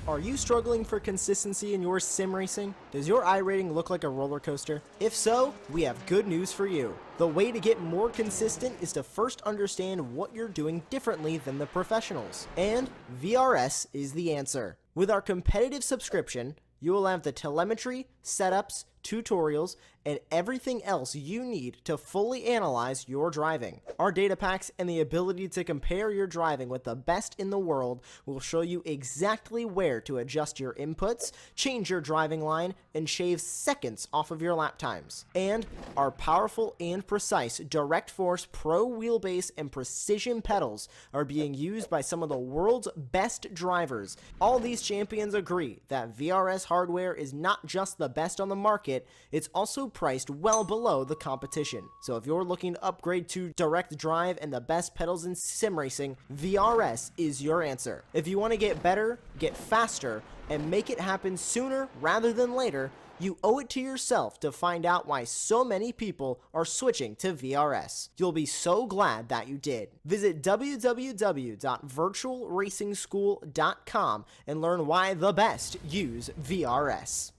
Are you struggling for consistency in your sim racing? Does your iRating look like a roller coaster? If so, we have good news for you. The way to get more consistent is to first understand what you're doing differently than the professionals. And VRS is the answer. With our competitive subscription, you will have the telemetry, setups, tutorials, and everything else you need to fully analyze your driving. Our data packs and the ability to compare your driving with the best in the world will show you exactly where to adjust your inputs, change your driving line, and shave seconds off of your lap times. And our powerful and precise Direct Force Pro wheelbase and precision pedals are being used by some of the world's best drivers. All these champions agree that VRS hardware is not just the best on the market, it's also priced well below the competition. So if you're looking to upgrade to direct drive and the best pedals in sim racing, VRS is your answer. If you want to get better, get faster, and make it happen sooner rather than later, you owe it to yourself to find out why so many people are switching to VRS. You'll be so glad that you did. Visit www.virtualracingschool.com and learn why the best use VRS.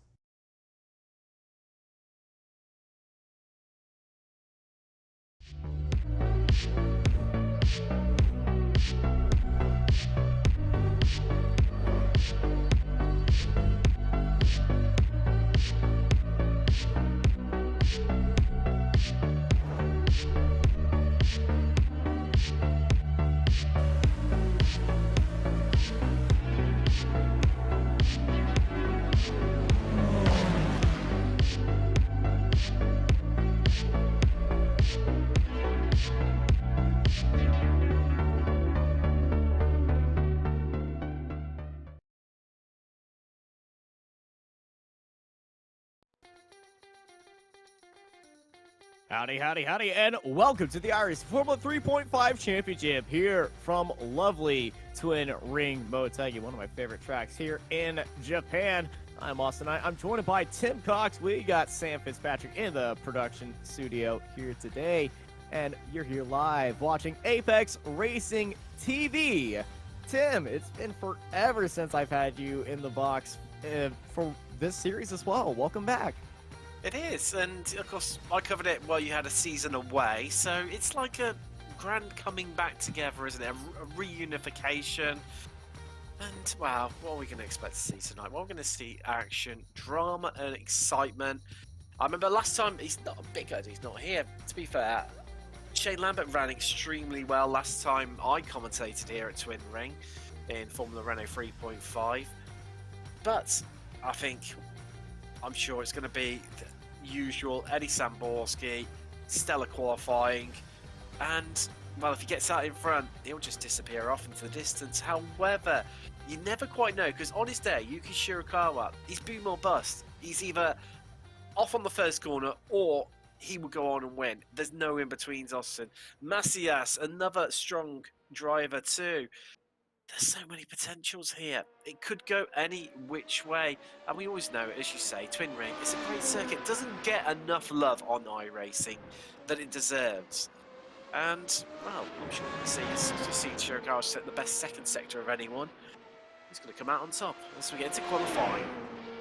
Howdy, howdy, howdy, and welcome to the iRacing Formula 3.5 Championship here from lovely Twin Ring Motegi, one of my favorite tracks here in Japan. I'm Austin. I'm joined by Tim Cox. We got Sam Fitzpatrick in the production studio here today, and you're here live watching Apex Racing TV. Tim, it's been forever since I've had you in the box for this series as well. Welcome back. It is, and of course I covered it while you had a season away, so it's like a grand coming back together, isn't it? A reunification. And wow, what are we going to expect to see tonight? Well, we're going to see action, drama, and excitement. I remember last time, he's not he's not here. To be fair, Shane Lambert ran extremely well last time I commentated here at Twin Ring in Formula Renault 3.5. But I'm sure it's going to be the usual Eddie Samborski, stellar qualifying, and well, if he gets out in front, he'll just disappear off into the distance. However, you never quite know, because on his day, Yuki Shirakawa, he's boom or bust. He's either off on the first corner or he will go on and win. There's no in-betweens, Austin. Macias, another strong driver too. There's so many potentials here. It could go any which way. And we always know, as you say, Twin Ring is a great circuit. It doesn't get enough love on iRacing that it deserves. And, well, I'm sure we're going to see Shirakawa set the best second sector of anyone. He's going to come out on top as we get into qualifying.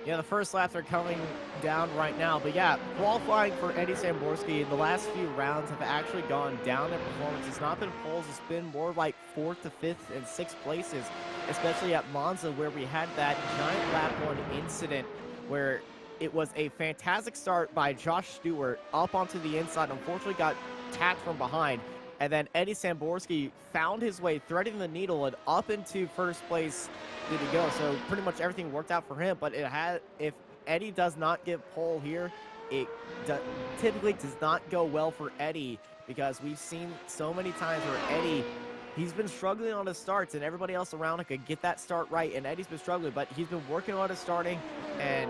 Yeah, the first laps are coming down right now, but yeah, qualifying for Eddie Samborski, the last few rounds have actually gone down in performance. It's not been poles, it's been more like 4th to 5th and 6th places, especially at Monza, where we had that giant lap 1 incident where it was a fantastic start by Josh Stewart up onto the inside, unfortunately got tapped from behind, and then Eddie Samborski found his way, threading the needle, and up into first place did he go. So pretty much everything worked out for him, but if Eddie does not get pole here, it typically does not go well for Eddie, because we've seen so many times where Eddie, he's been struggling on his starts, and everybody else around him could get that start right, and Eddie's been struggling, but he's been working on his starting, and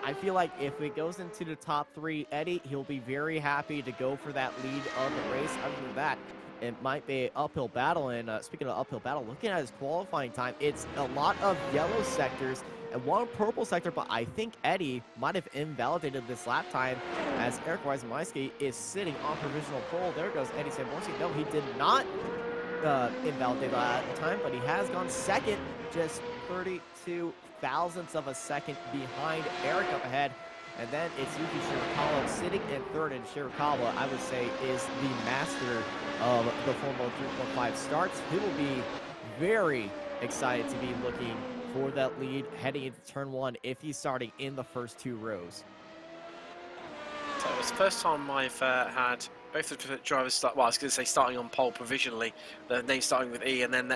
I feel like if it goes into the top 3, Eddie, he'll be very happy to go for that lead of the race. Other than that, it might be an uphill battle. And speaking of uphill battle, looking at his qualifying time, it's a lot of yellow sectors and one purple sector, but I think Eddie might have invalidated this lap time, as Eric Weisemeiski is sitting on provisional pole. There goes Eddie Samborski. No, he did not invalidate that time, but he has gone second, just 32 thousandths of a second behind Eric up ahead. And then it's Yuki Shirakawa sitting in third, and Shirakawa, I would say, is the master of the Formula 3.5 starts. He will be very excited to be looking for that lead heading into turn 1 if he's starting in the first 2 rows. So it's the first time I've had both the drivers start. Well, I was going to say starting on pole provisionally, the name starting with E, and then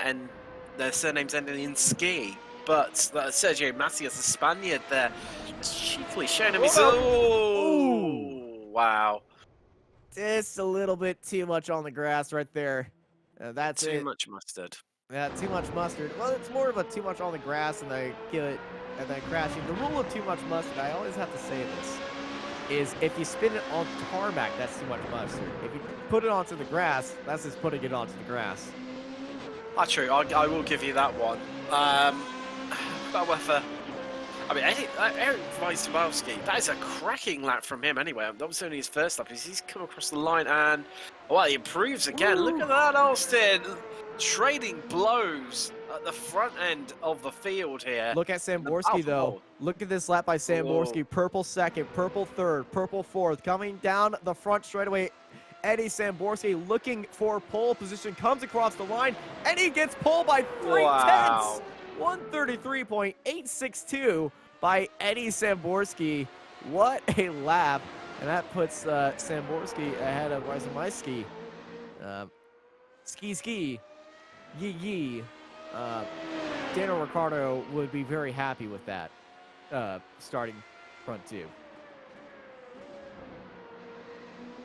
the surnames ending in ski. But Sergio Matias, the Spaniard, there, cheekily showing him his. Oh, wow! Just a little bit too much on the grass right there. That's too much mustard. Yeah, too much mustard. Well, it's more of a too much on the grass and they kill it and then crashing. The rule of too much mustard, I always have to say this, is if you spin it on tarmac, that's too much mustard. If you put it onto the grass, that's just putting it onto the grass. True. I will give you that one. However, I mean, Eric Weissowski, that is a cracking lap from him anyway. That was only his first lap. He's come across the line and, well, he improves again. Ooh. Look at that, Austin. Trading blows at the front end of the field here. Look at Samborski, though. Look at this lap by Samborski. Whoa. Purple second, purple third, purple fourth. Coming down the front straightaway, Eddie Samborski looking for pole position. Comes across the line, and he gets pole by 3 tenths. 133.862 by Eddie Samborski. What a lap. And that puts Samborski ahead of Weissowski. Ski. Yee. Daniel Ricciardo would be very happy with that, starting front 2.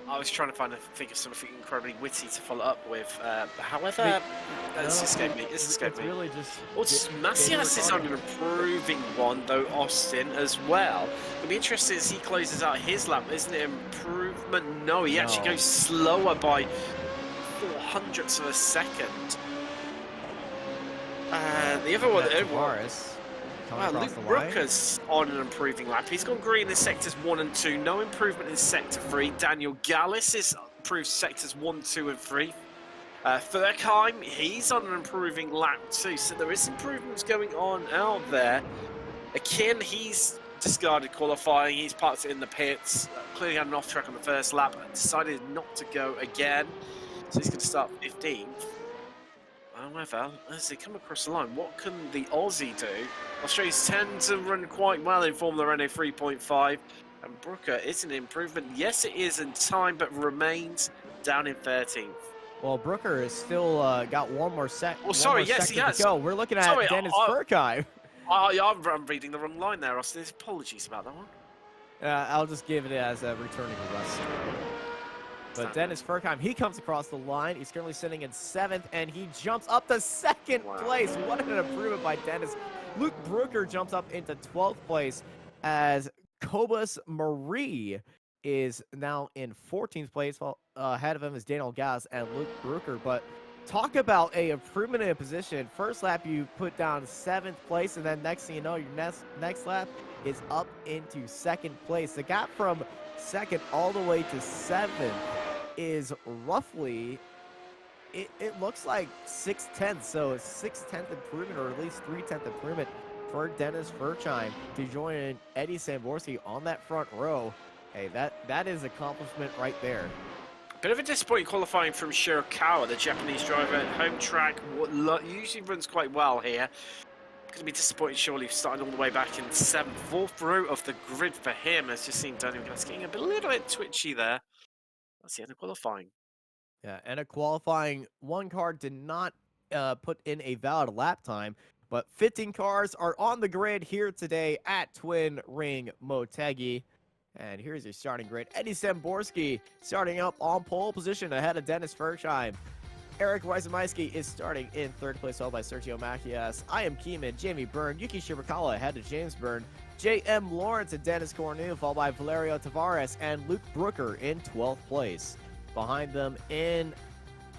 I was trying to think of something incredibly witty to follow up with. However, this escaped me. Really just. Well, Macias is on an improving one, though, Austin, as well. It'll be interesting as he closes out his lap. Isn't it improvement? No, he actually goes slower by 0.04 of a second. The other one, Luke Brooker's on an improving lap. He's gone green in sectors 1 and 2. No improvement in sector 3. Daniel Gallis is improved sectors 1, 2, and 3. Furkheim, he's on an improving lap too. So there is improvements going on out there. Akin, he's discarded qualifying. He's parked it in the pits. Clearly had an off track on the first lap. Decided not to go again. So he's going to start 15th. However, as they come across the line, what can the Aussie do? Australians tend to run quite well in Formula Renault 3.5, and Brooker is an improvement. Yes, it is in time, but remains down in 13th. Well, Brooker is still got one more set. Oh, sorry, yes, he has. Go. We're looking at Dennis Furkheim. I'm reading the wrong line there, Austin. Apologies about that one. I'll just give it as a returning arrest. But Dennis Furkheim, he comes across the line. He's currently sitting in 7th, and he jumps up to 2nd place. What an improvement by Dennis. Luke Brooker jumps up into 12th place as Cobus Marie is now in 14th place. Well, ahead of him is Daniel Gas and Luke Brooker. But talk about a improvement in position. First lap, you put down 7th place, and then next thing you know, your next lap is up into 2nd place. The gap from 2nd all the way to 7th is roughly, it looks like 6/10, so a 6/10 improvement, or at least 3/10 improvement for Dennis Furkheim to join Eddie Samborski on that front row. Hey, that is accomplishment right there. Bit of a disappointing qualifying from Shirakawa, the Japanese driver at home track. Usually runs quite well here. Going to be disappointed, surely, starting all the way back in 7th, 4th row of the grid for him. As just seen Daniel Gas getting a little bit twitchy there. That's the end of qualifying. Yeah, and a qualifying one car did not put in a valid lap time, but 15 cars are on the grid here today at Twin Ring Motegi. And here's your starting grid. Eddie Samborski starting up on pole position ahead of Dennis Furkheim. Eric Weissowski is starting in 3rd place, followed by Sergio Macias. I am Keeman, Jamie Byrne, Yuki Shibakawa ahead of James Byrne, J.M. Lawrence and Dennis Cornu, followed by Valerio Tavares and Luke Brooker in 12th place. Behind them in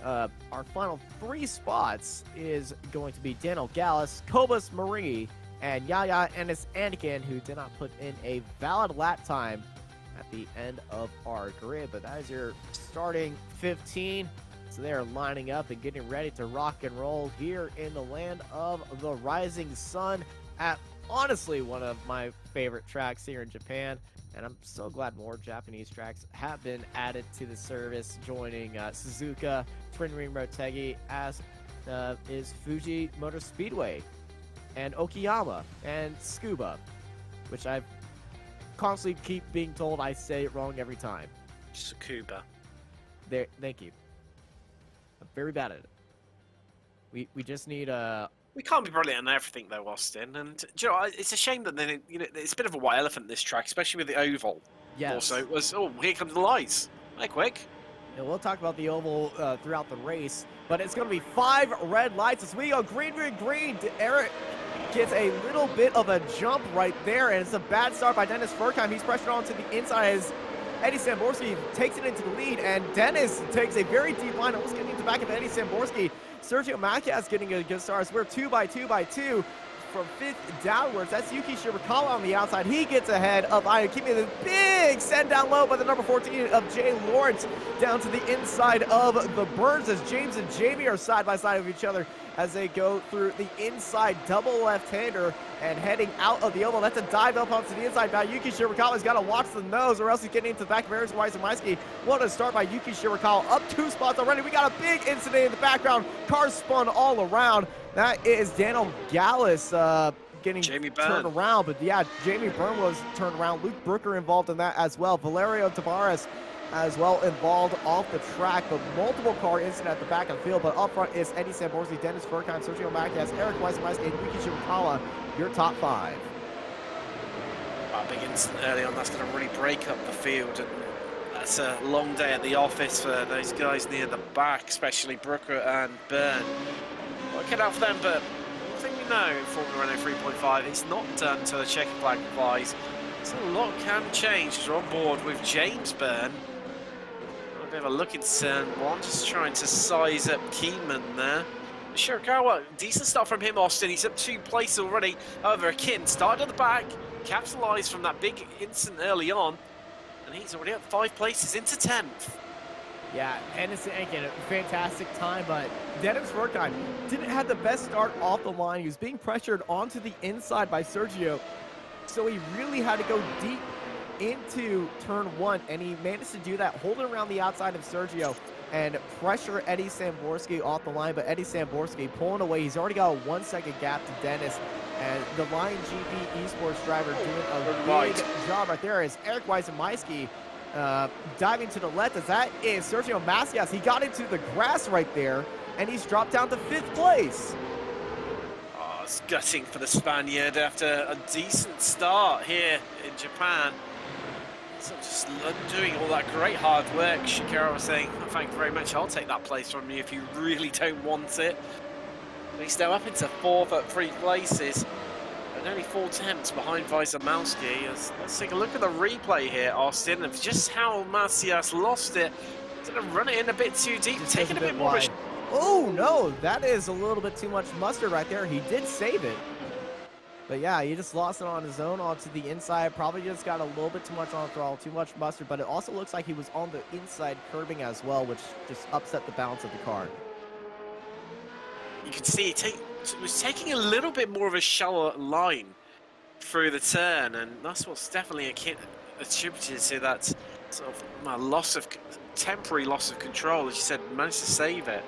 our final 3 spots is going to be Daniel Gallis, Cobus Marie, and Yaya Ennis Anakin, who did not put in a valid lap time at the end of our grid. But that is your starting 15. So they are lining up and getting ready to rock and roll here in the land of the rising sun at honestly one of my favorite tracks here in Japan. And I'm so glad more Japanese tracks have been added to the service, joining Suzuka, Twin Ring Motegi, as is Fuji Motor Speedway, and Okayama, and Tsukuba, which I constantly keep being told I say it wrong every time. Tsukuba. There, thank you. I'm very bad at it. We just need a... We can't be brilliant on everything though, Austin. And do you know, it's a shame that then it's a bit of a white elephant this track, especially with the oval. Yes. Also, it was here comes the lights. Hey, quick. And we'll talk about the oval throughout the race, but it's going to be 5 red lights as we go green, green, green. Eric gets a little bit of a jump right there, and it's a bad start by Dennis Furkheim. He's pressured onto the inside as Eddie Samborski takes it into the lead, and Dennis takes a very deep line, almost getting into the back of Eddie Samborski. Sergio Macias getting a good start as we're 2 by 2 by 2 from 5th downwards. That's Yuki Shirakawa on the outside. He gets ahead of Iron, keeping the big send down low by the number 14 of Jay Lawrence down to the inside of the Burns as James and Jamie are side by side of each other as they go through the inside double left-hander and heading out of the oval. That's a dive up onto the inside. Now Yuki Shirakawa's got to watch the nose or else he's getting into the back of Eric Weisenmeiski. What a start by Yuki Shirakawa, up 2 spots already. We got a big incident in the background. Cars spun all around. That is Daniel Gallus getting turned around. But yeah, Jamie Byrne was turned around. Luke Brooker involved in that as well. Valerio Tavares as well involved off the track, but multiple car incident at the back of the field. But up front is Eddie Samborski, Dennis Furkheim, Sergio Macias, Eric Weisenmeister, and Yuki Shirakawa, your top 5. A big incident early on, that's going to really break up the field, and that's a long day at the office for those guys near the back, especially Brooker and Byrne. Working out for them, but one thing we know in Formula Renault 3.5, it's not done until the checkered flag flies. So a lot can change because we're on board with James Byrne. A bit of a look in turn 1, just trying to size up Keenman there. Shirakawa, decent start from him, Austin. He's up 2 places already. However, Akin started at the back, capitalised from that big incident early on, and he's already up 5 places into 10th. Yeah, Anderson Enkin, a fantastic time, but Dennis Furkheim didn't have the best start off the line. He was being pressured onto the inside by Sergio, so he really had to go deep into turn 1, and he managed to do that, holding around the outside of Sergio and pressure Eddie Samborski off the line, but Eddie Samborski pulling away. He's already got a 1-second gap to Dennis, and the Lion GP esports driver doing a big job right there is Eric Weisenmeiski diving to the left, as that is Sergio Macias. He got into the grass right there, and he's dropped down to 5th place. Oh, it's gutting for the Spaniard after a decent start here in Japan. So just doing all that great hard work. Shikara was saying, oh, thank you very much, I'll take that place from you if you really don't want it. But he's now up into 4th at 3 places. And only 4 tenths behind Weisenmeiski. Let's take a look at the replay here, Austin, of just how Macias lost it. Did have run it in a bit too deep, taking a bit more. Oh no, that is a little bit too much mustard right there. He did save it. But yeah, he just lost it on his own onto the inside. Probably just got a little bit too much on throttle, too much mustard. But it also looks like he was on the inside curbing as well, which just upset the balance of the car. You can see it was taking a little bit more of a shallow line through the turn, and that's what's definitely attributed to that sort of temporary loss of control. As you said, managed to save it.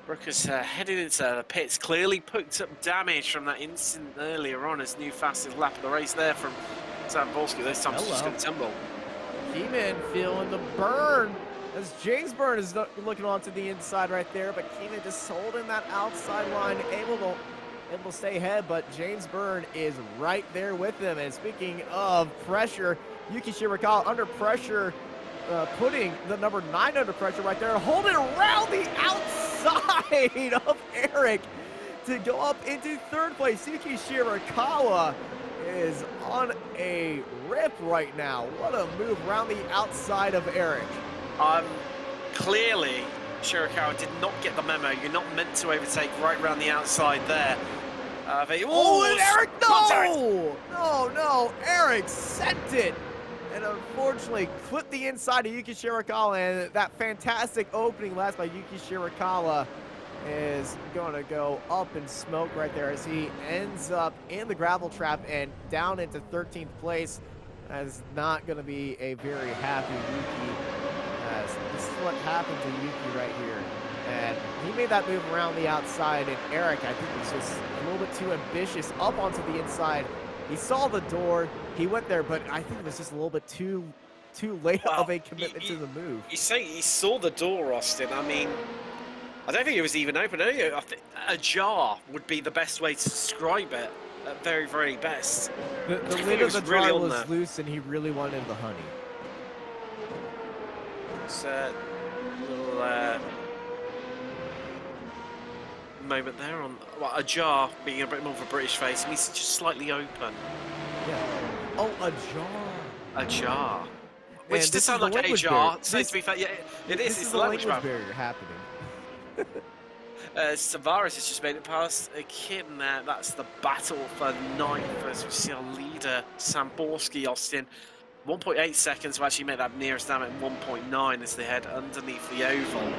Brooker's headed into the pits, clearly picked up damage from that incident earlier on. His new fastest lap of the race there from Samborski. This time he's just going to tumble. Keeman feeling the burn as James Byrne is looking onto the inside right there, but Keeman just holding that outside line, able to stay ahead, but James Byrne is right there with him. And speaking of pressure, Yuki Shirakawa under pressure, putting the number 9 under pressure right there, holding around the outside of Eric to go up into 3rd place. Yuki Shirakawa is on a rip right now. What a move around the outside of Eric. Clearly, Shirakawa did not get the memo. You're not meant to overtake right around the outside there. And Eric, no! No, Eric sent it and unfortunately clipped the inside of Yuki Shirakawa, and that fantastic opening last by Yuki Shirakawa is going to go up in smoke right there as he ends up in the gravel trap and down into 13th place. That is not going to be a very happy Yuki, as this is what happened to Yuki right here. And he made that move around the outside, and Eric, I think, was just a little bit too ambitious up onto the inside. He saw the door, he went there, but I think it was just a little bit too late of a commitment to the move. You say he saw the door, Austin. I mean, I don't think it was even open. I think ajar would be the best way to describe it, at very, very best. The lid of the jar was loose, and he really wanted the honey. It's a little moment there on a jar being a bit more of a British face. It means it's just slightly open. Yeah. Oh, a jar. A jar. Which does sound like a jar. So to be fair, yeah, it is. It's the language barrier happening. Savaris has just made it past a kid in there. That's the battle for ninth as we see our leader, Samborski, Austin. 1.8 seconds to actually make that nearest down at 1.9 as they head underneath the oval.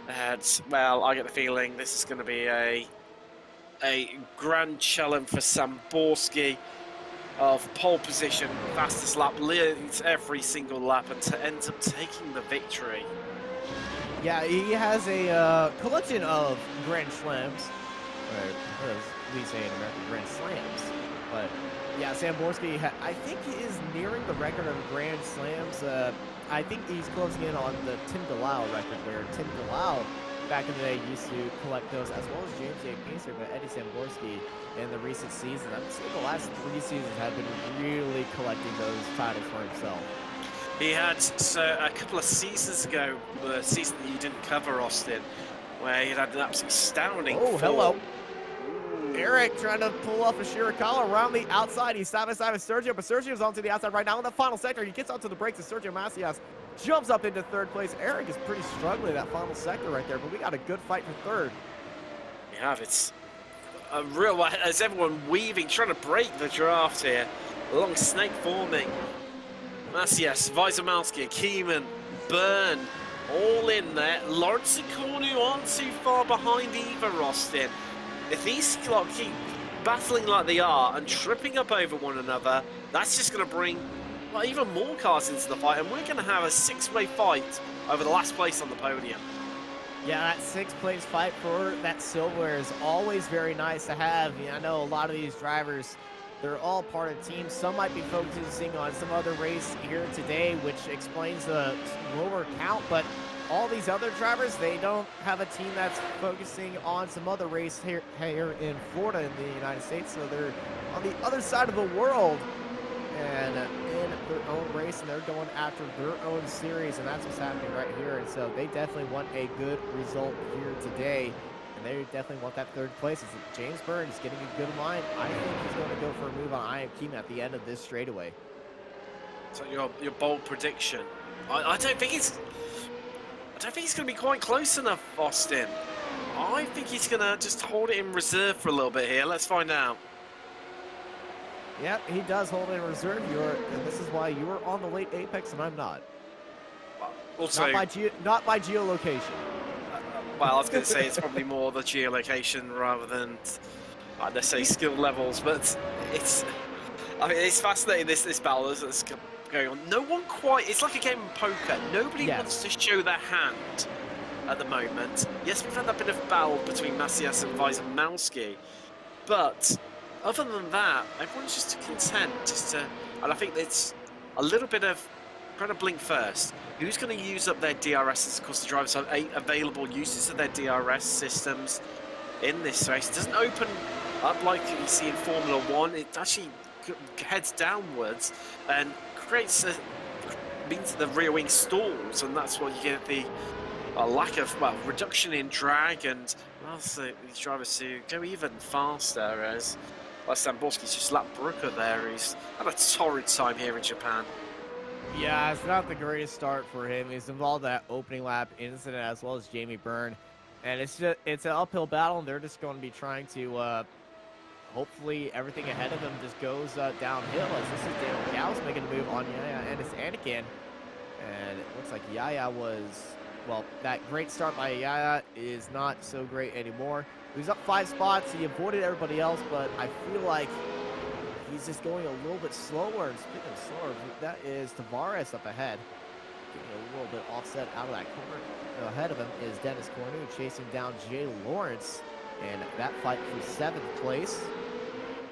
And, well, I get the feeling this is going to be a grand challenge for Samborski of pole position, fastest lap, leads every single lap, and to end up taking the victory. Yeah, he has a collection of Grand Slams, or as we say in America, Grand Slams. But yeah, Samborski, I think he is nearing the record of Grand Slams. I think he's closing in on the Tim DeLisle record, where Tim DeLisle back in the day used to collect those, as well as James A. Pacer, but Eddie Samborski in the recent seasons, I would say the last 3 seasons have been really collecting those titles for himself. He had a couple of seasons ago, the season that you didn't cover, Austin, where he had an absolutely astounding Oh, hello. Eric trying to pull off a Shirakawa around the outside. He's side by side with Sergio, but Sergio's onto the outside right now in the final sector. He gets onto the brakes, and Sergio Macias jumps up into 3rd place. Eric is pretty struggling that final sector right there, but we got a good fight for 3rd. We have. It's a real, as everyone weaving, trying to break the draft here. A long snake forming. Macias, Weisermalski, Keeman, Byrne, all in there. Lawrence and Cornu aren't too far behind either, Austin. If these keep battling like they are and tripping up over one another, that's just going to bring even more cars into the fight, and we're going to have a 6-way fight over the last place on the podium. Yeah, that 6th place fight for that silver is always very nice to have. I know a lot of these drivers, they're all part of teams. Some might be focusing on some other race here today, which explains the lower count, but all these other drivers, they don't have a team that's focusing on some other race here in Florida in the United States, so they're on the other side of the world and in their own race, and they're going after their own series, and that's what's happening right here. And so they definitely want a good result here today, and they definitely want that 3rd place. As James Byrne is getting a good line. I think he's going to go for a move on I Am Keeman at the end of this straightaway. So your bold prediction. I don't think it's going to be quite close enough, Austin. I think he's going to just hold it in reserve for a little bit here. Let's find out. Yeah, he does hold it in reserve. And this is why you are on the late apex and I'm not. Also, not by geolocation. Well, I was going to say it's probably more the geolocation rather than, let's say, skill levels. But it's fascinating this battle that's going on. No one quite. It's like a game of poker. Nobody wants to show their hand at the moment. Yes, we've had that bit of battle between Macias and Weisermalski, but other than that, everyone's just content. And I think it's a little bit of trying to blink first. Who's going to use up their DRSs? Of course, the drivers have 8 available uses of their DRS systems in this race. It doesn't open up like you see in Formula 1. It actually heads downwards and means the rear wing stalls, and that's what you get the lack of reduction in drag, and allows these drivers to go even faster. As Samborski's just lapped Brooker there. He's had a torrid time here in Japan. Yeah, it's not the greatest start for him. He's involved in that opening lap incident as well as Jamie Byrne, and it's an uphill battle, and they're just going to be trying to hopefully everything ahead of him just goes downhill, as this is Daniel Gauss making a move on Yaya and it's Anakin. And it looks like Yaya was, well, that great start by Yaya is not so great anymore. He was up 5 spots. He avoided everybody else, but I feel like he's just going a little bit slower. And speaking of slower, that is Tavares up ahead. Getting a little bit offset out of that corner. Ahead of him is Dennis Cornu chasing down Jay Lawrence. And that fight for 7th place.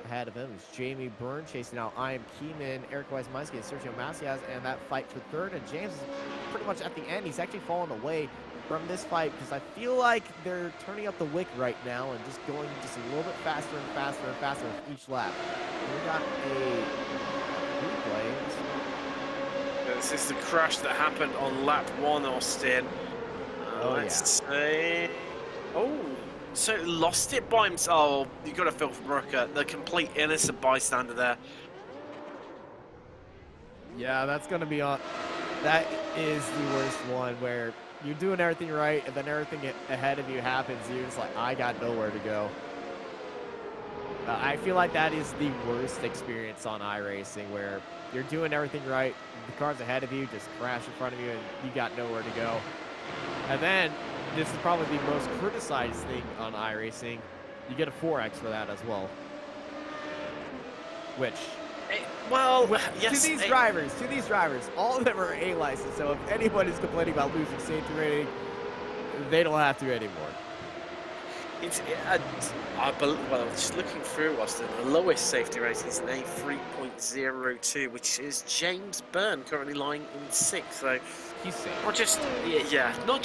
Ahead of him is Jamie Byrne chasing out I Am Keeman, Eric Weismeiski, and Sergio Macias. And that fight for 3rd. And James is pretty much at the end. He's actually fallen away from this fight because I feel like they're turning up the wick right now and just going just a little bit faster and faster and faster with each lap. We got a replay. This is the crash that happened on lap 1, Austin. Let's see. Oh, so lost it by himself. Oh, you got to feel for Brooker, the complete innocent bystander there. Yeah, that's going to be on. That is the worst one where you're doing everything right, and then everything ahead of you happens. You're just like, I got nowhere to go. I feel like that is the worst experience on iRacing, where you're doing everything right, the cars ahead of you just crash in front of you, and you got nowhere to go. And then, this is probably the most criticized thing on iRacing. You get a 4X for that as well. Which... Well, yes. To these drivers, all of them are A licensed, so if anybody's complaining about losing safety rating, they don't have to anymore. Well, just looking through, Austin, the lowest safety rating is an A3.02, which is James Byrne, currently lying in 6th. So he's safe. Not just, not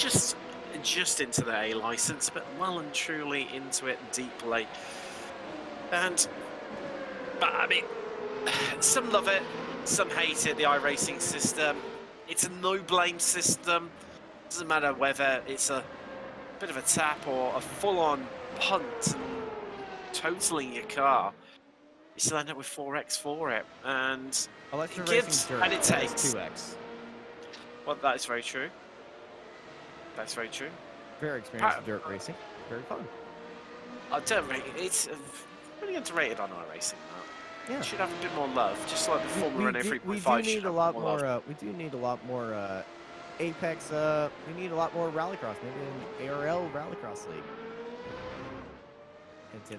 just into the A license, but well and truly into it deeply. But I mean, some love it, some hate it, the iRacing system. It's a no-blame system. Doesn't matter whether it's a bit of a tap or a full-on punt and totaling your car. You still end up with 4X for it. And it gives and it takes. 2X. Well, that is very true. That's very true. Very experienced dirt racing. Very fun. Dirt racing, it's really underrated on iRacing. Yeah. Should have a bit more love, just like the Formula Renault 3.5. We do need a lot more. We do need a lot more Apex. We need a lot more Rallycross. Maybe an ARL Rallycross league.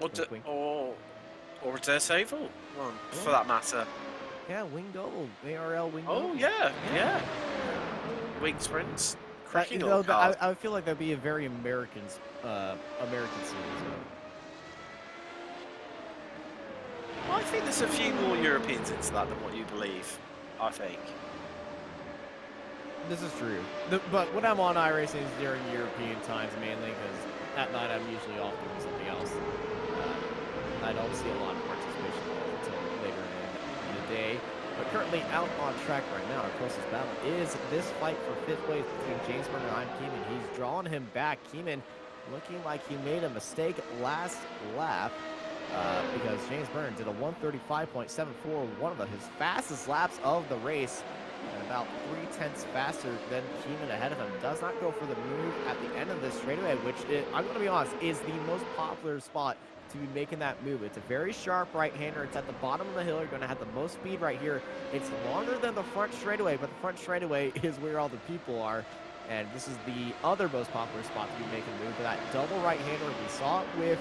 Or a Dirt Oval one, for that matter. Yeah, Winged Oval, ARL Winged Oval. Oh yeah. Wing sprints. Cracking little cars. I feel like that'd be a very American series. I think there's a few more Europeans into that than what you believe, I think. This is true. But when I'm on iRacing is during European times mainly, because at night I'm usually off doing something else. I don't see a lot of participation until later in the day. But currently out on track right now, our closest battle is this fight for 5th place between James Byrne and I'm Keeman. He's drawing him back. Keeman looking like he made a mistake last lap. Because James Byrne did a 135.74, one of his fastest laps of the race, and about 0.3 faster than Keeman ahead of him. Does not go for the move at the end of this straightaway, which I'm going to be honest, is the most popular spot to be making that move. It's a very sharp right-hander. It's at the bottom of the hill. You're going to have the most speed right here. It's longer than the front straightaway, but the front straightaway is where all the people are. And this is the other most popular spot to be making a move. But that double right-hander, we saw it with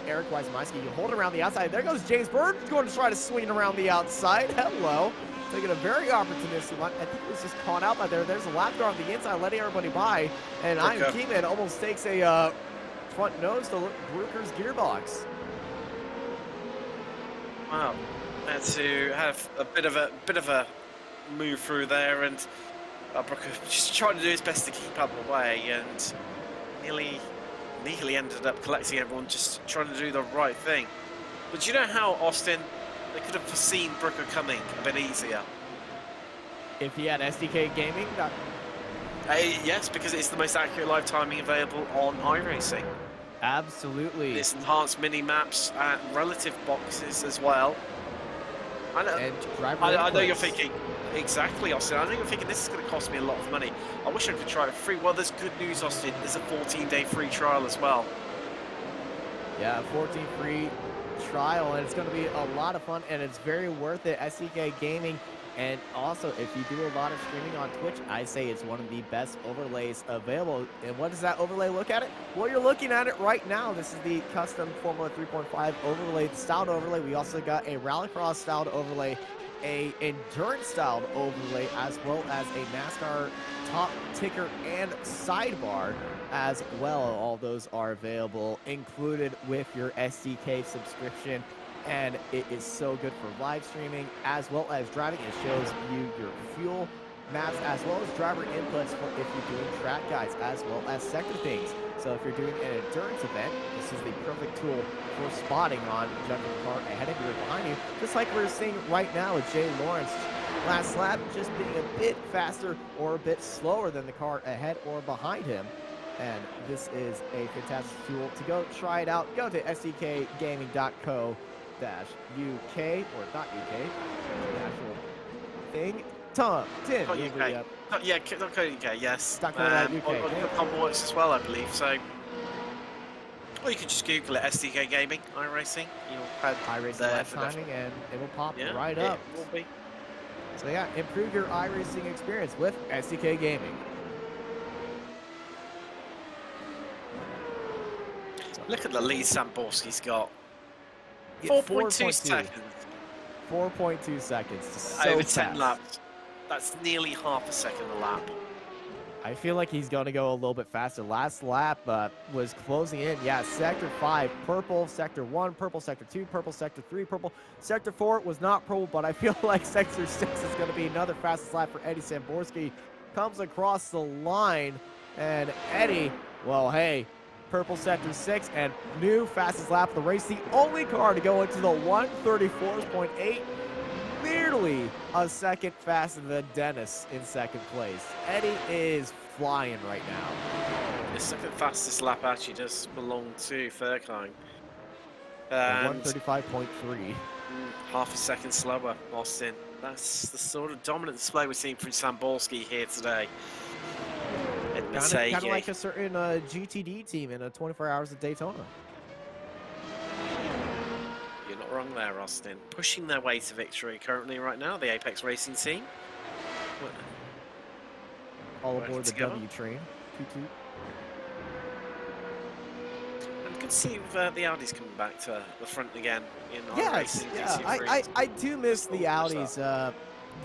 Eric Weismeiski. You hold it around the outside. There goes James Byrne going to try to swing it around the outside. Hello. Taking a very opportunistic one. I think it was just caught out by there. There's a lap car on the inside, letting everybody by. And I'm Keeman almost takes a front nose to Brooker's gearbox. Wow. Had to have a bit of a move through there, and Brooker just trying to do his best to keep up the way, and nearly ended up collecting everyone, just trying to do the right thing. But do you know how, Austin, they could have foreseen Brooker coming a bit easier? If he had SDK Gaming? Yes, because it's the most accurate live timing available on iRacing. Absolutely. It's enhanced mini-maps and relative boxes as well. I know you're thinking, exactly, Austin. I know you're thinking this is going to cost me a lot of money. I wish I could try it free. Well, there's good news, Austin. There's a 14-day free trial as well. Yeah, 14 free trial, and it's going to be a lot of fun, and it's very worth it. SDK Gaming. And also, if you do a lot of streaming on Twitch, I say it's one of the best overlays available. And what does that overlay look at it? Well, you're looking at it right now. This is the custom Formula 3.5 overlay, styled overlay. We also got a Rallycross styled overlay, a endurance styled overlay, as well as a NASCAR top ticker and sidebar as well. All those are available, included with your SDK subscription. And it is so good for live streaming as well as driving. It shows you your fuel maps as well as driver inputs for if you're doing track guides as well as sector things. So if you're doing an endurance event, this is the perfect tool for spotting on judging the car ahead of you or behind you. Just like we're seeing right now with Jay Lawrence last lap, just being a bit faster or a bit slower than the car ahead or behind him. And this is a fantastic tool to go try it out. Go to sdkgaming.co/UK, or not UK, the actual thing. Tim, UK. Yeah, UK, yes. UK. On works as well, I believe. So, or you can just Google it, SDK Gaming, iRacing. You'll have iRacing live timing, and it will pop right up. It will be. So yeah, improve your iRacing experience with SDK Gaming. Look at the lead Samborski's got. 4.2 seconds. 4.2 seconds. So Over 10 fast. laps. That's nearly half a second a lap. I feel like he's going to go a little bit faster. Last lap was closing in. Yeah, Sector 5, purple. Sector 1, purple. Sector 2, purple. Sector 3, purple. Sector 4 was not purple, but I feel like Sector 6 is going to be another fastest lap for Eddie Samborski. Comes across the line, and Eddie, well, hey, purple Sector 6 and new fastest lap of the race. The only car to go into the 134.8, nearly a second faster than Dennis in second place. Eddie is flying right now. The second fastest lap actually does belong to Furkheim. 135.3. Half a second slower, Austin. That's the sort of dominant display we're seeing from Samborski here today. Kind of like a certain GTD team in a 24 Hours of Daytona. You're not wrong there, Austin. Pushing their way to victory currently right now, the Apex Racing team. All aboard the W train. Toot toot. And good to see the Audis coming back to the front again in Yes, yeah. I do miss the Audis.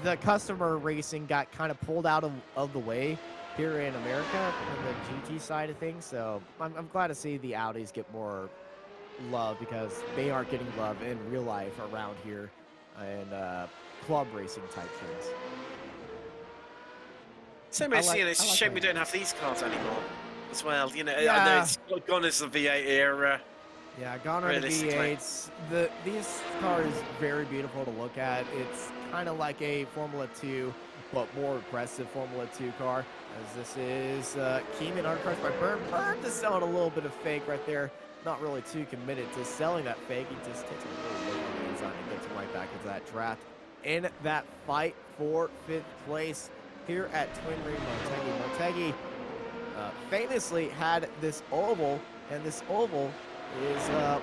The customer racing got kind of pulled out of the way here in America on the GT side of things, so I'm glad to see the Audis get more love because they aren't getting love in real life around here and club racing type things. Same as, it's a shame we don't have these cars anymore as well. You know, yeah. I know it's gone as the V8 era. Yeah, gone are the V8s. These cars very beautiful to look at. It's kind of like a Formula 2, but more aggressive Formula 2 car. As this is Keeman undercrushed by Burn. Burn just selling a little bit of fake right there. Not really too committed to selling that fake. He just takes a little look on the inside and gets right back into that draft. In that fight for 5th place here at Twin Ring Motegi. Motegi famously had this oval, and this oval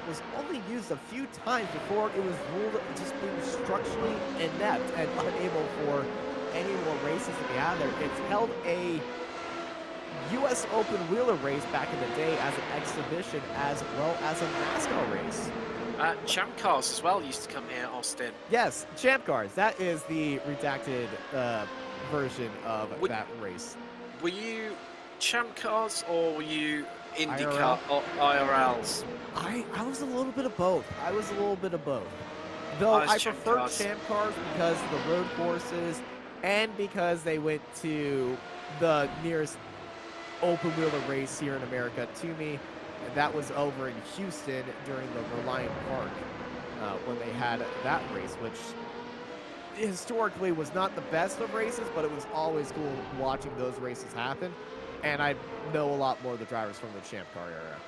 was only used a few times before it was ruled just being structurally inept and unable for any more races to be out there. It's held a U.S. Open Wheeler race back in the day as an exhibition as well as a NASCAR race. Champ Cars as well used to come here, Austin. Yes, Champ Cars. That is the redacted version of that race. Were you Champ Cars or were you IndyCar or IRLs? I was a little bit of both. Though I prefer Champ Cars because of the road courses and because they went to the nearest open wheeler race here in America to me. And that was over in Houston during the Reliant Park when they had that race, which historically was not the best of races, but it was always cool watching those races happen. And I know a lot more of the drivers from the Champ Car era.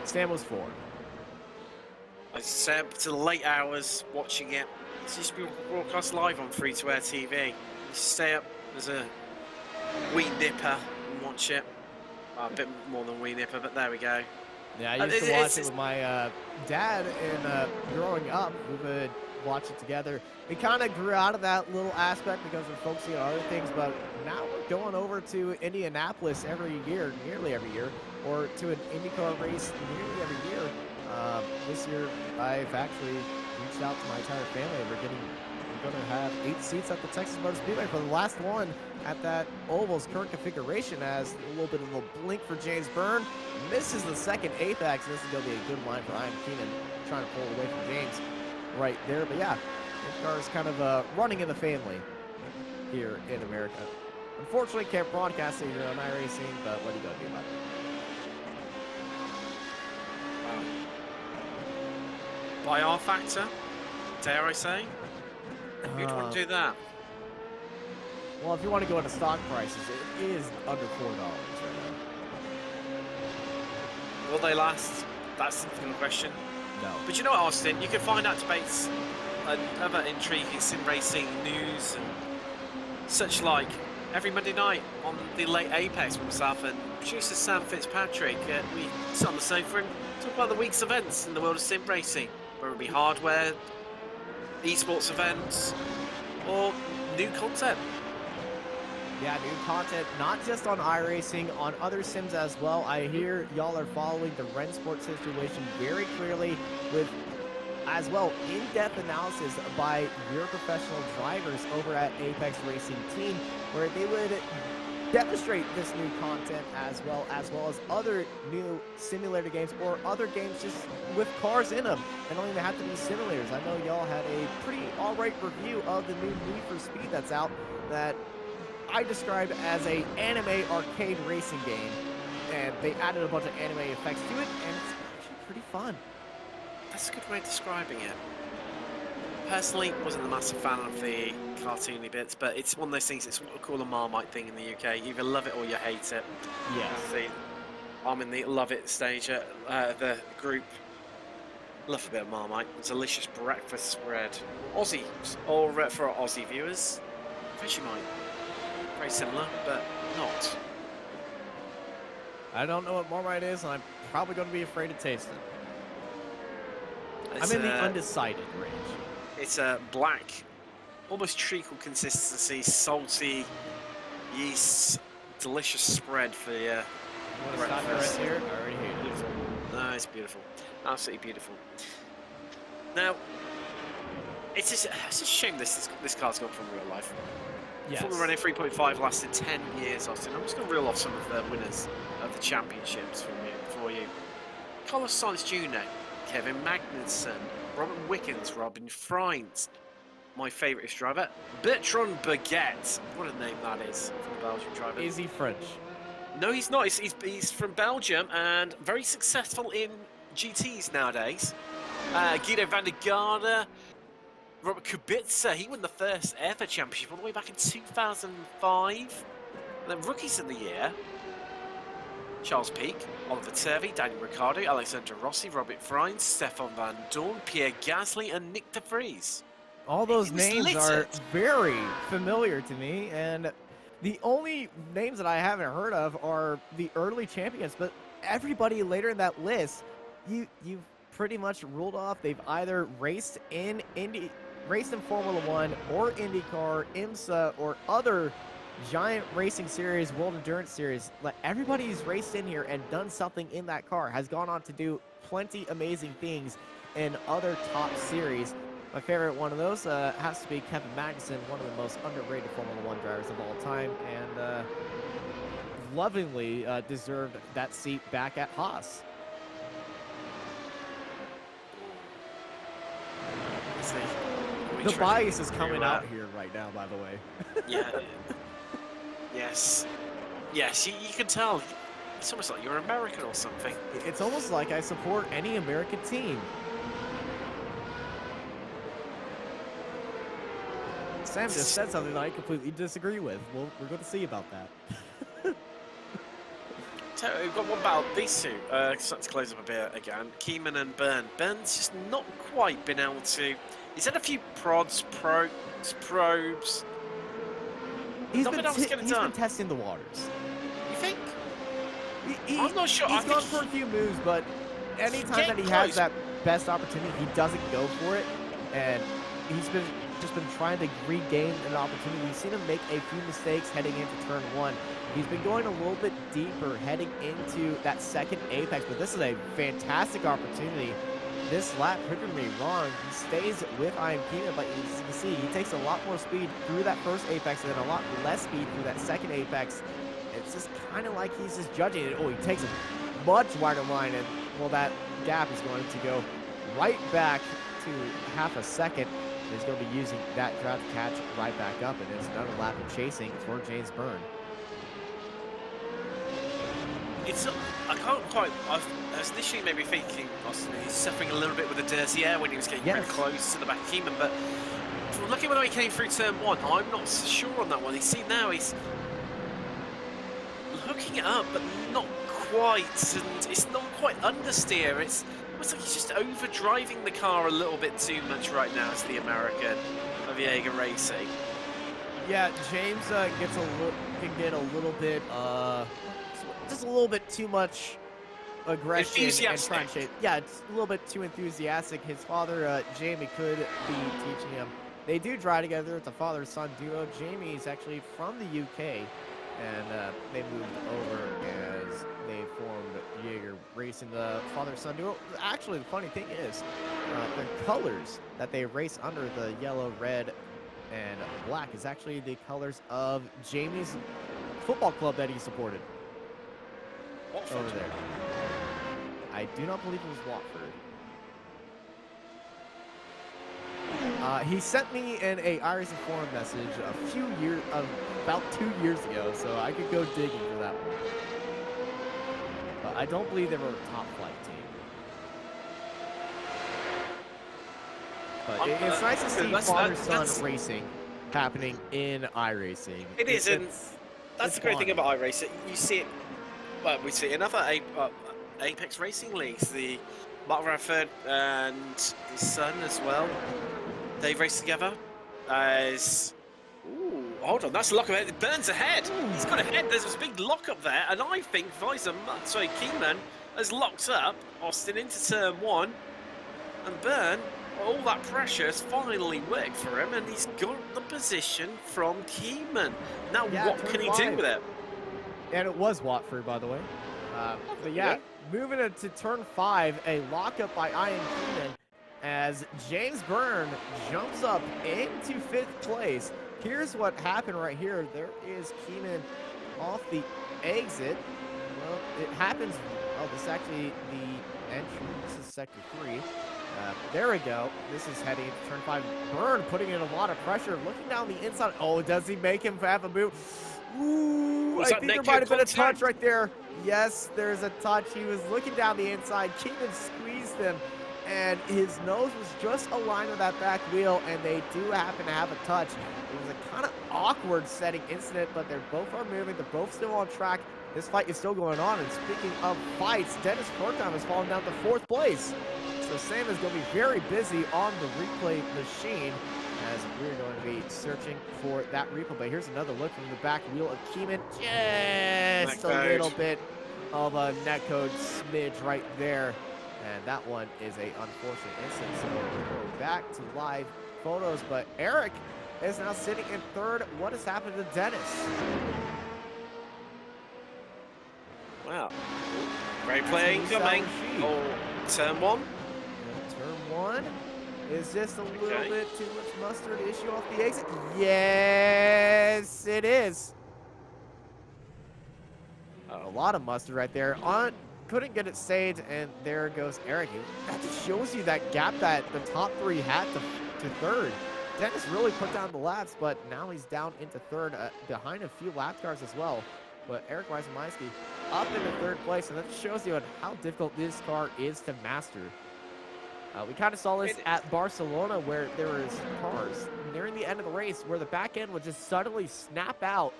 Stan was 4. I stayed up to the late hours watching it. It's just been broadcast live on free-to-air TV. You stay up as a wee nipper and watch it. Well, a bit more than wee nipper, but there we go. Yeah, I used to watch it with my dad, and growing up, we would watch it together. We kind of grew out of that little aspect because we're focusing on other things, but now we're going over to Indianapolis every year, nearly every year, or to an IndyCar race nearly every year. This year, I've actually reached out to my entire family. We're going to have 8 seats at the Texas Motor Speedway for the last one at that oval's current configuration, as a little bit of a blink for James Byrne. Misses the second apex. This is going to be a good line for Ian Keenan, trying to pull away from James right there. But yeah, IndyCar is kind of running in the family here in America. Unfortunately, can't broadcast it here on iRacing, but what are you going to do about it? By R factor, dare I say? Who'd want to do that? Well, if you want to go into stock prices, it is under $4 right now. Will they last? That's the question. No. But you know what, Austin? You can find out debates and other intriguing sim racing news and such like every Monday night on the Late Apex with myself and producer Sam Fitzpatrick. We sit on the sofa and talk about the week's events in the world of sim racing, whether it be hardware, esports events, or new content. Yeah, new content, not just on iRacing, on other sims as well. I hear y'all are following the Rennsport situation very clearly with, as well, in-depth analysis by your professional drivers over at Apex Racing Team, where they would demonstrate this new content as well as other new simulator games or other games just with cars in them. They don't even have to be simulators. I know y'all had a pretty alright review of the new Need for Speed that's out that I described as a anime arcade racing game, and they added a bunch of anime effects to it, and it's actually pretty fun. That's a good way of describing it. Personally, wasn't a massive fan of the cartoony bits, but it's one of those things, it's what we call a Marmite thing in the UK. You either love it or you hate it. Yeah. I'm in the love it stage at the group. Love a bit of Marmite. Delicious breakfast spread. Aussie, or for our Aussie viewers, Vegemite. Very similar, but not. I don't know what Marmite is, and I'm probably going to be afraid to taste it. I'm in the undecided range. It's a black, almost treacle consistency, salty, yeast, delicious spread for your breakfast. Right here? I already hate it. No, it's beautiful. Absolutely beautiful. Now, it's a shame this car's gone from real life. Yes. Formula Renault 3.5 lasted 10 years, Austin. I'm just going to reel off some of the winners of the championships for you. Carlos Sainz Jr., Kevin Magnussen, Robert Wickens, Robin Freins, my favourite driver, Bertrand Baguette. What a name that is for the Belgian driver. Is he French? No, he's not. He's from Belgium and very successful in GTs nowadays. Guido van der Garde, Robert Kubica, he won the first ever championship all the way back in 2005. And then rookies of the year, Charles Peake, Oliver Turvey, Daniel Ricciardo, Alexander Rossi, Robert Freins, Stefan Van Dorn, Pierre Gasly, and Nick de Vries. All those names are very familiar to me, and the only names that I haven't heard of are the early champions, but everybody later in that list, you've pretty much ruled off. They've either raced in Formula One or IndyCar, IMSA, or other giant racing series, World Endurance Series. Like, everybody's raced in here and done something in that car, has gone on to do plenty amazing things in other top series. My favorite one of those has to be Kevin Magnussen, one of the most underrated Formula One drivers of all time, and lovingly deserved that seat back at Haas. The bias is coming out here right now, by the way. Yeah. Yes. Yes, you can tell. It's almost like you're American or something. It's almost like I support any American team. Sam just said something that I completely disagree with. Well, we're going to see about that. So we've got one battle. These two, starting to close up a bit again. Keeman and Byrne. Byrne's just not quite been able to... He's had a few probes. He's been testing the waters. You think? I'm not sure. He's gone for a few moves, but anytime that he has that best opportunity, he doesn't go for it, and he's just been trying to regain an opportunity. We've seen him make a few mistakes heading into turn 1. He's been going a little bit deeper heading into that second apex, but this is a fantastic opportunity. This lap proved me wrong. He stays with Keenan, but as you can see, he takes a lot more speed through that first apex and then a lot less speed through that second apex. It's just kind of like he's just judging it. Oh, he takes a much wider line, and well, that gap is going to go right back to half a second. He's going to be using that drive to catch right back up, and it's another lap of chasing for James Byrne. I can't quite. I was initially maybe thinking Austin, he's suffering a little bit with the dirty air when he was getting very close to the back of Keenan, but from looking when he came through turn 1, I'm not so sure on that one. You see now he's hooking it up, but not quite, and it's not quite understeer. It's almost like he's just overdriving the car a little bit too much right now as the American of Jaeger Racing. Yeah, James can get a little bit, just a little bit too much aggression and trying to chase. Yeah, it's a little bit too enthusiastic. His father, Jamie, could be teaching him. They do drive together. It's a father-son duo. Jamie is actually from the UK, and they moved over as they formed Jaeger Racing, the father-son duo. Actually, the funny thing is, the colors that they race under, the yellow, red, and black, is actually the colors of Jamie's football club that he supported. Watford. Over there. I do not believe it was Watford. He sent me in a iRacing forum message about 2 years ago, so I could go digging for that one. But I don't believe they were a top flight team. But it's nice to see father-son racing happening in iRacing. It is, and that's the great thing about iRacing. You see it. Well, we see another Apex Racing leagues. The Mark Radford and his son as well. They race together as. Ooh, hold on, that's a lock-up. It burns ahead. He's got ahead. There's this big lock-up there, and I think Keenan has locked up Austin into turn 1, and Byrne. All that pressure has finally worked for him, and he's got the position from Keenan. Now, what can he do with it? And it was Watford, by the way. But yeah, moving into turn 5, a lockup by Ian Keenan as James Byrne jumps up into 5th place. Here's what happened right here. There is Keenan off the exit. Well, it happens. Oh, this is actually the entry. This is sector 3. There we go. This is heading into turn 5. Byrne putting in a lot of pressure, looking down the inside. Oh, does he make him have a move? Ooh, I think there might have been a touch right there. Yes, there's a touch. He was looking down the inside. Keenan squeezed him, and his nose was just aligned with that back wheel, and they do happen to have a touch. It was a kind of awkward setting incident, but they both are moving. They're both still on track. This fight is still going on, and speaking of fights, Dennis Kortom has fallen down to 4th place. So Sam is going to be very busy on the replay machine, as we're going to be searching for that replay. But here's another look from the back wheel of Keenan. Just a little bit of a netcode smidge right there. And that one is a unfortunate incident. So we'll go back to live photos. But Eric is now sitting in 3rd. What has happened to Dennis? Wow. Great play incoming. Oh, turn 1. Turn 1. Is this a little bit too much mustard issue off the exit? Yes, it is. A lot of mustard right there. Couldn't get it saved, and there goes Eric. That just shows you that gap that the top 3 had to 3rd. Dennis really put down the laps, but now he's down into 3rd, behind a few lap cars as well. But Eric Weisenmeiski up into 3rd place, and that shows you how difficult this car is to master. We kind of saw this at Barcelona, where there was cars nearing the end of the race where the back end would just suddenly snap out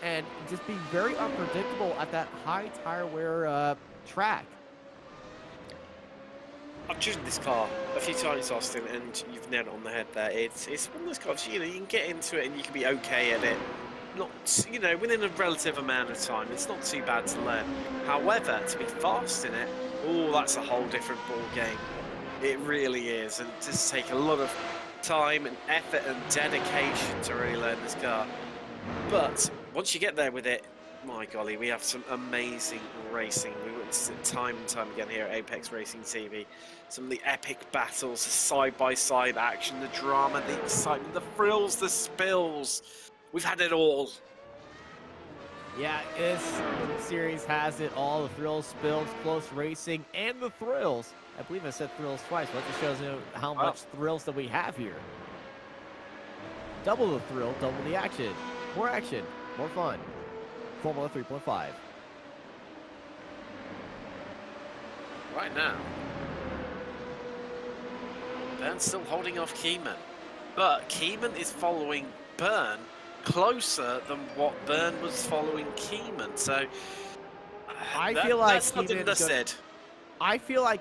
and just be very unpredictable at that high tire wear track. I've driven this car a few times, Austin, and you've nailed it on the head there. It's one of those cars, you know, you can get into it and you can be okay at it. you know, within a relative amount of time, it's not too bad to learn. However, to be fast in it, oh, that's a whole different ball game. It really is, and it does take a lot of time and effort and dedication to really learn this car. But once you get there with it, my golly, we have some amazing racing. We witness it time and time again here at Apex Racing TV. Some of the epic battles, the side-by-side action, the drama, the excitement, the frills, the spills. We've had it all. Yeah, this series has it all. The thrills, spills, close racing, and the thrills. I believe I said thrills twice, but that just shows you how much thrills that we have here. Double the thrill, double the action. More action, more fun. Formula 3.5. Right now, Burn's still holding off Keenan, but Keenan is following Burn closer than what Burn was following Keenan. So I feel like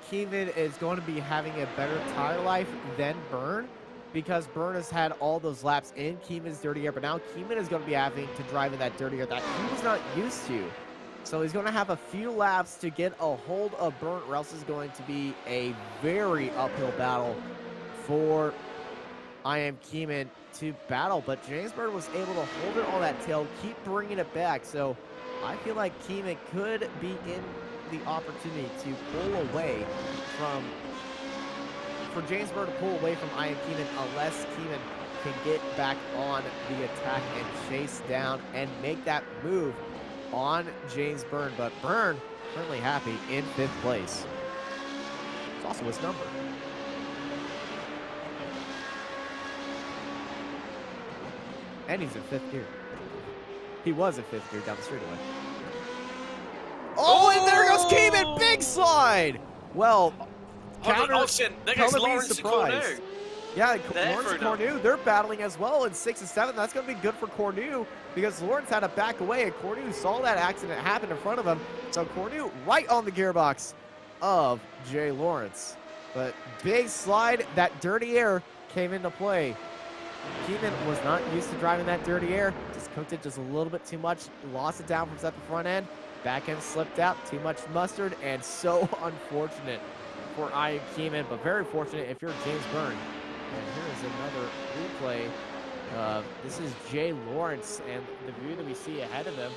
Keenan is going to be having a better tire life than Burn, because Burn has had all those laps in Keenan's dirty air, but now Keenan is going to be having to drive in that dirty air that he was not used to. So he's going to have a few laps to get a hold of Burn, or else it's going to be a very uphill battle for Keenan to battle. But James Burn was able to hold it on that tail, keep bringing it back. So I feel like Keenan could be in the opportunity to pull away for James Burn to pull away from Keenan, unless Keenan can get back on the attack and chase down and make that move on James Burn. But Burn currently happy in 5th place. It's also his number. And he's in 5th gear. He was in 5th gear down the straightaway. Oh, and there goes Keenan! Big slide! Well, there goes Lawrence and Cornu. Yeah, Lawrence and Cornu, they're battling as well in 6 and 7. That's going to be good for Cornu, because Lawrence had to back away, and Cornu saw that accident happen in front of him. So Cornu right on the gearbox of Jay Lawrence. But big slide, that dirty air came into play. Keenan was not used to driving that dirty air. Just cooked it just a little bit too much. Lost it down from the front end. Back end slipped out. Too much mustard, and so unfortunate for Keenan, but very fortunate if you're James Burn. And here is another replay. This is Jay Lawrence, and the view that we see ahead of him.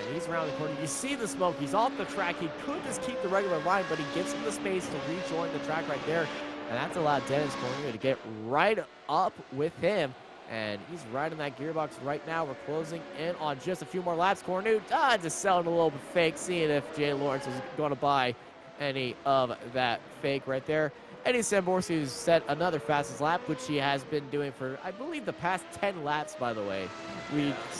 And he's around the corner. You see the smoke. He's off the track. He could just keep the regular line, but he gives him the space to rejoin the track right there. And that's allowed Dennis Cornu to get right up with him. And he's right in that gearbox right now. We're closing in on just a few more laps. Cornu just selling a little bit fake, seeing if Jay Lawrence is going to buy any of that fake right there. Eddie Samborski has set another fastest lap, which he has been doing for, I believe, the past 10 laps, by the way.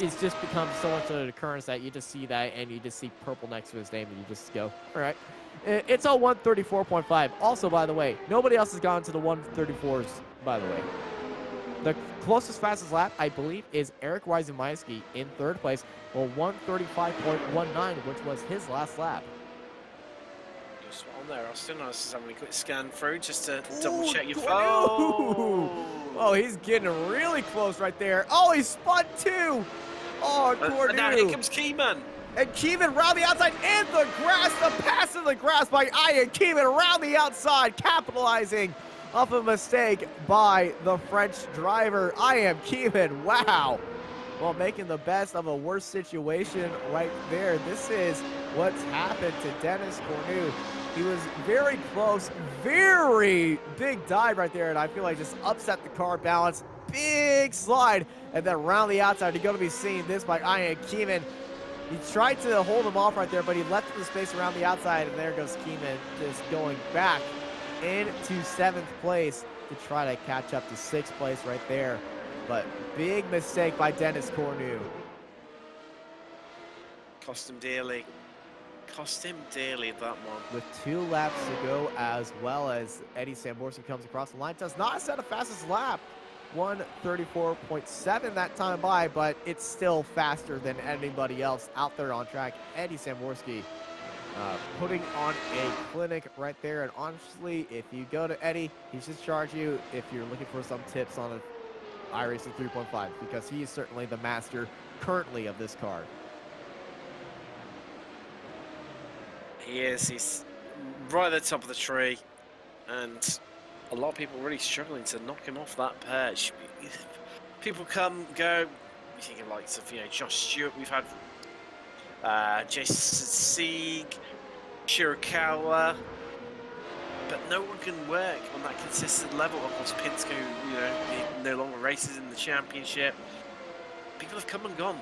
It's just become so much of an occurrence that you just see that and you just see purple next to his name and you just go, all right. It's all 134.5. Also, by the way, nobody else has gone to the 134s, by the way. The closest fastest lap, I believe, is Eric Weisenmeiski in 3rd place, well, 135.19, which was his last lap. Just on there, Austin. I was just having a quick scan through just to double check your phone. Oh, he's getting really close right there. Oh, he spun too. Oh, Cornu. And now here comes Keenan. And Keenan around the outside in the grass. The pass in the grass by Ian Keenan around the outside, capitalizing off a mistake by the French driver. Ian Keenan, wow. Well, making the best of a worse situation right there. This is what's happened to Dennis Cornu. He was very close, very big dive right there, and I feel like just upset the car balance. Big slide, and then around the outside, you're going to be seeing this by Ian Keenan. He tried to hold him off right there, but he left the space around the outside, and there goes Keenan just going back into 7th place to try to catch up to 6th place right there. But big mistake by Dennis Cornu. Cost him dearly. Cost him dearly, that one. With 2 laps to go, as well as Eddie Samborski comes across the line. Does not set a fastest lap. 134.7 that time by, but it's still faster than anybody else out there on track. Eddie Samborski putting on a clinic right there. And honestly, if you go to Eddie, he should charge you if you're looking for some tips on iRacing 3.5, because he is certainly the master currently of this car. He is. He's right at the top of the tree, and a lot of people really struggling to knock him off that perch. People come, go. You think of like Josh Stewart. We've had Jason Sieg, Shirakawa, but no one can work on that consistent level. Of course, Pinsko, he no longer races in the championship. People have come and gone.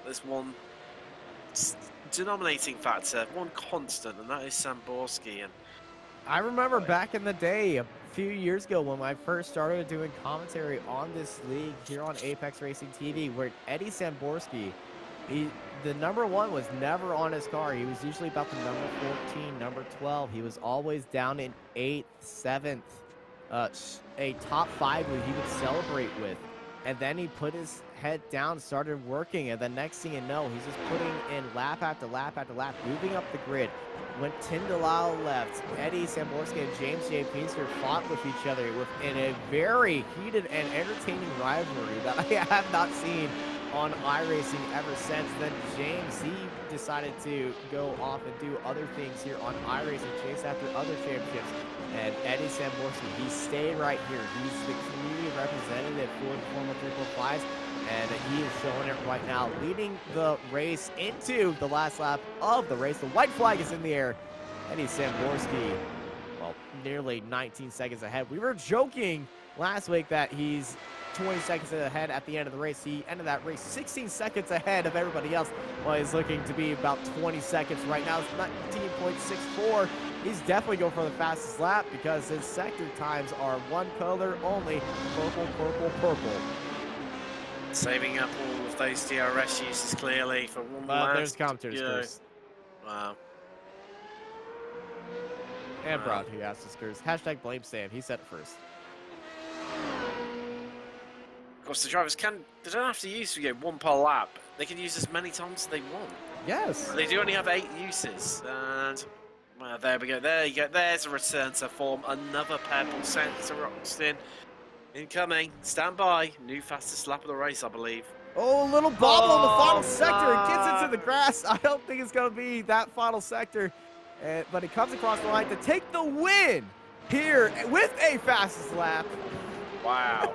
There's one denominating factor, one constant, and that is Samborski. And I remember back in the day, a few years ago, when I first started doing commentary on this league here on Apex Racing TV, where Eddie Samborski, the number 1 was never on his car. He was usually about the number 14, number 12. He was always down in 8th, 7th, a top 5 who he would celebrate with. And then he put his head down, started working, and the next thing you know, he's just putting in lap after lap after lap, moving up the grid. When Tim DeLisle left, Eddie Samborski and James J. Pinsker fought with each other in a very heated and entertaining rivalry that I have not seen on iRacing ever since. Then James, he decided to go off and do other things here on iRacing, chase after other championships. And Eddie Samborski, he stayed right here. He's the community representative for the Formula 345s, and he is showing it right now, leading the race into the last lap of the race. The white flag is in the air. Eddie Samborski, well, nearly 19 seconds ahead. We were joking last week that he's 20 seconds ahead at the end of the race. He ended that race 16 seconds ahead of everybody else. Well, he's looking to be about 20 seconds right now. It's 19.64. He's definitely going for the fastest lap because his sector times are one color only, purple, purple, purple. Saving up all of those DRS uses clearly for one last. There's commentators first. Wow. And broadcasters first. Hashtag blame Sam. He said it first. Of course, the drivers they don't have to use one per lap. They can use as many times as they want. Yes. They do only have 8 uses. And, well, there we go. There you go. There's a return to form. Another purple sent to Roxton. Incoming. Stand by. New fastest lap of the race, I believe. Oh, a little bobble in the final sector. It gets into the grass. I don't think it's going to be that final sector. But he comes across the line to take the win here with a fastest lap. Wow.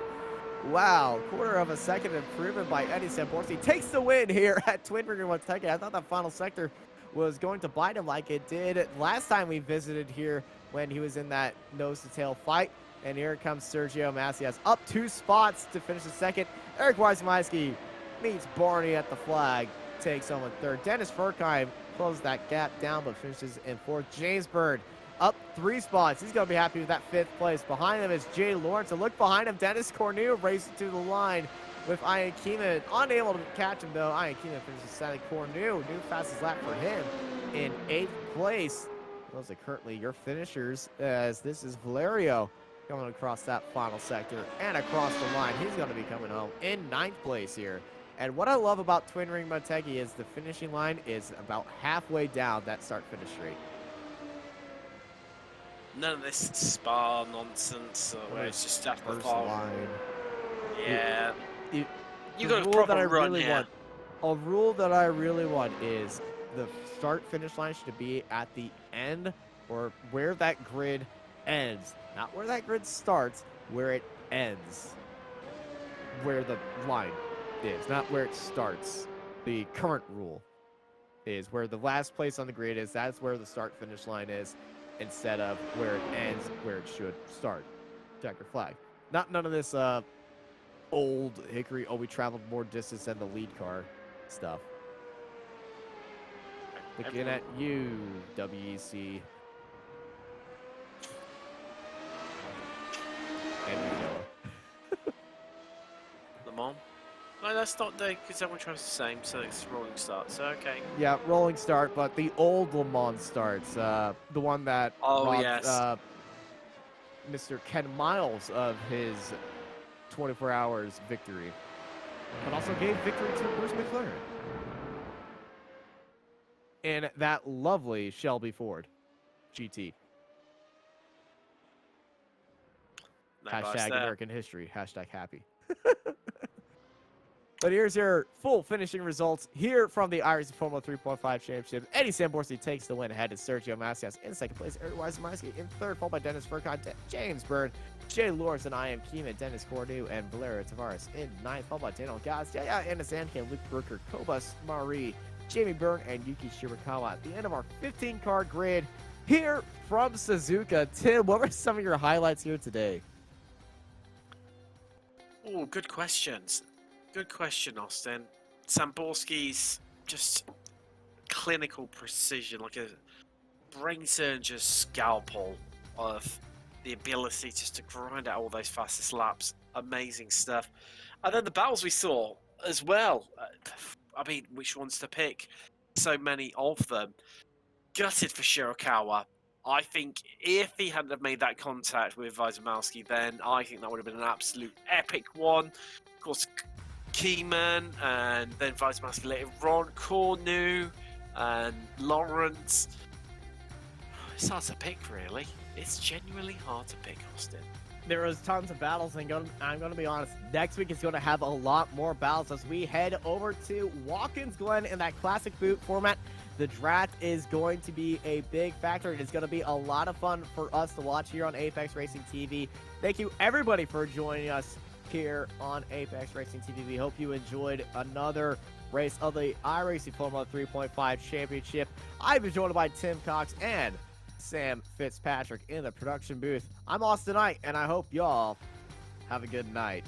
Wow, quarter of a second improvement by Eddie Samborski. Takes the win here at Twin Ringer Motegi. I thought that final sector was going to bite him like it did last time we visited here when he was in that nose-to-tail fight. And here comes Sergio Macias up 2 spots to finish the second. Eric Weissmeiski meets Barney at the flag, takes home in 3rd. Dennis Furkheim closes that gap down but finishes in 4th. James Bird up 3 spots. He's going to be happy with that 5th place. Behind him is Jay Lawrence. A look behind him, Dennis Cornu racing to the line with Ian Keeman. Unable to catch him, though. Ian Keeman finishes 7th. Cornu, new fastest lap for him in 8th place. Those are currently your finishers, as this is Valerio coming across that final sector and across the line. He's going to be coming home in 9th place here. And what I love about Twin Ring Motegi is the finishing line is about halfway down that start-finish straight. None of this Spa nonsense where it's just after the line. Yeah. You got a proper run here. A rule that I really want is the start-finish line should be at the end or where that grid ends. Not where that grid starts, where it ends. Where the line is, not where it starts. The current rule is where the last place on the grid is. That's where the start-finish line is, instead of where it ends, where it should start. Checker flag. None of this old hickory, we traveled more distance than the lead car stuff. Looking at you, WEC. And Le Mans? No, that's not the, because everyone tries the same, so it's rolling start, so okay. Yeah, rolling start, but the old Le Mans starts, the one that robbed, Mr. Ken Miles of his 24 hours victory, but also gave victory to Bruce McLaren in that lovely Shelby Ford GT. Hashtag American history. Hashtag happy. But here's your full finishing results here from the iRacing Formula 3.5 Championship. Eddie Samborski takes the win ahead of Sergio Macias in second place. Eric Weiser in third, followed by Dennis Furcon, James Byrne, Jay Lawrence, and I am Keeman, Dennis Cordu, and Valerio Tavares in ninth, followed by Daniel Gaz, Anna Sandkin, Luke Brooker, Kobus, Marie, Jamie Byrne, and Yuki Shirakawa at the end of our 15-car grid here from Suzuka. Tim, what were some of your highlights here today? Oh, good questions. Good question, Austin. Samborski's just clinical precision, like a brain-surgeon's scalpel of the ability just to grind out all those fastest laps. Amazing stuff. And then the battles we saw as well. I mean, which ones to pick? So many of them. Gutted for Shirakawa. I think if he hadn't have made that contact with Weiser, then I think that would have been an absolute epic one. Of course, Keyman, and then Weiser later on, Cornu, and Lawrence. It's hard to pick, really. It's genuinely hard to pick, Austin. There was tons of battles, and I'm going to be honest, next week is going to have a lot more battles as we head over to Watkins Glen in that classic boot format. The draft is going to be a big factor. It is going to be a lot of fun for us to watch here on Apex Racing TV. Thank you, everybody, for joining us here on Apex Racing TV. We hope you enjoyed another race of the iRacing Formula 3.5 Championship. I've been joined by Tim Cox and Sam Fitzpatrick in the production booth. I'm Austin Knight, and I hope y'all have a good night.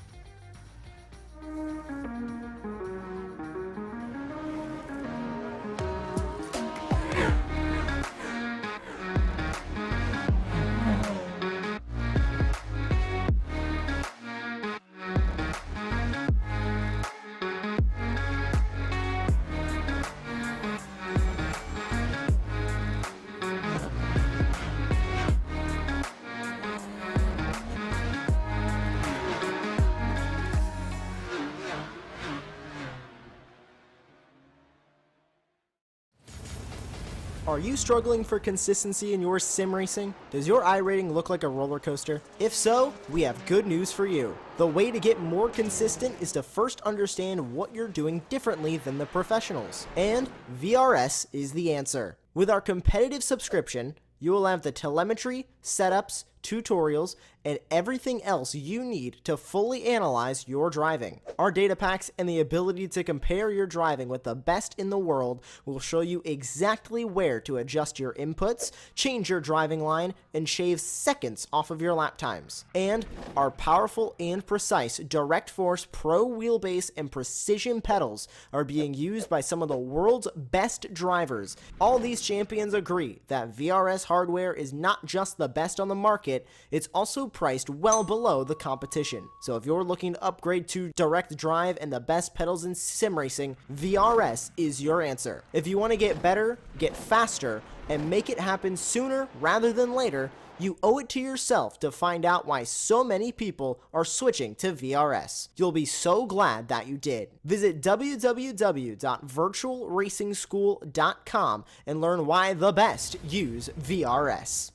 Are you struggling for consistency in your sim racing? Does your iRating look like a roller coaster? If so, we have good news for you. The way to get more consistent is to first understand what you're doing differently than the professionals. And VRS is the answer. With our competitive subscription, you will have the telemetry, setups, tutorials, and everything else you need to fully analyze your driving. Our data packs and the ability to compare your driving with the best in the world will show you exactly where to adjust your inputs, change your driving line, and shave seconds off of your lap times. And our powerful and precise Direct Force Pro wheelbase and precision pedals are being used by some of the world's best drivers. All these champions agree that VRS hardware is not just the best on the market, it's also priced well below the competition. So if you're looking to upgrade to direct drive and the best pedals in sim racing, VRS is your answer. If you want to get better, get faster, and make it happen sooner rather than later, you owe it to yourself to find out why so many people are switching to VRS. You'll be so glad that you did. Visit www.virtualracingschool.com and learn why the best use VRS.